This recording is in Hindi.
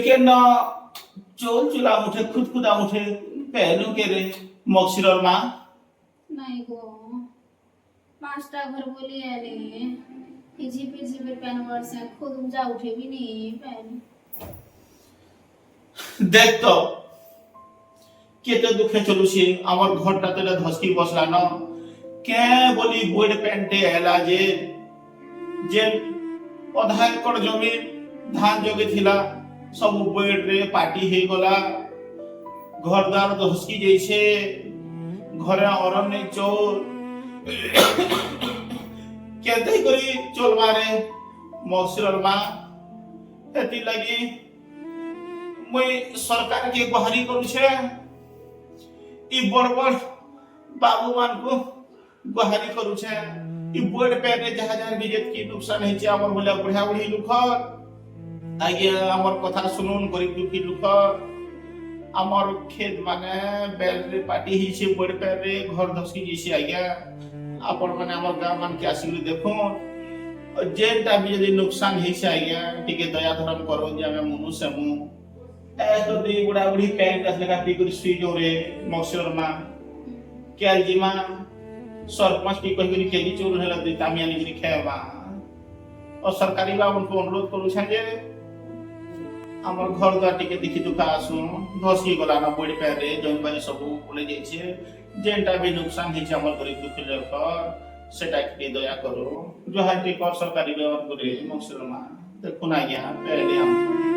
केन न चोल चुला उठे खुद खुदा उठे पहलू के रे मक्सिरर माँ नहीं गो पांचटा घर बोली आले झिपिर झिपिर पैन वर्षे खुद जा उठे भी नहीं पैन देख तो केते दुखे चलुसी আমার ঘরটা তো ধসকি বসলা ন কে বলি বইড প্যান্টে এলা যে যে অধা একর জমি ধান জগে থিলা সব বইড রে পাটি হয়ে গলা ঘরদার ধসকি যাইছে ঘরে অরণ্য চোর কেতে করি চলবারে মকসিরর মা এতি লাগি মই सरकार के गुहारी करूछे ई बड़ बड़ बाबू मान को गुहारी करूछे ई बड़ पेने जहा जहा बिजेत की नुकसान है जे हमर बोला बुढ़ा बुढ़ी लुख आगे हमर कथा सुनुन गरीब दुखी लुख हमर खेत माने बेल रे पाटी ही से बड़ पेरे घर धसकी जैसे आगे अपन माने हमर गांव मान के आसीले देखो जेटा भी यदि नुकसान है से आगे टिके दया धर्म करो जे हम मनुष्य मु तो दी बुढ़ा बुढ़ी पैंट असले का पीकुर सुई जोरे मक्सिरर माँ क्या जीमा सरपंच की कहीं कहीं केली चोर है लगती तामियानी की खेवा और सरकारी बा उनको अनुरोध करूँ छे हमर घर द्वार टिके दिखी दुखा आसु धसी गला ना बड़ी पैरे जमीन बाड़ी सब बोले जाइए जेंटा भी नुकसान है हमर गरीब दुखी लोग सेटा के दया करो जो हाटी कर सरकारी व्यवहार करे मक्सिरर माँ देखो ना गया पहले हम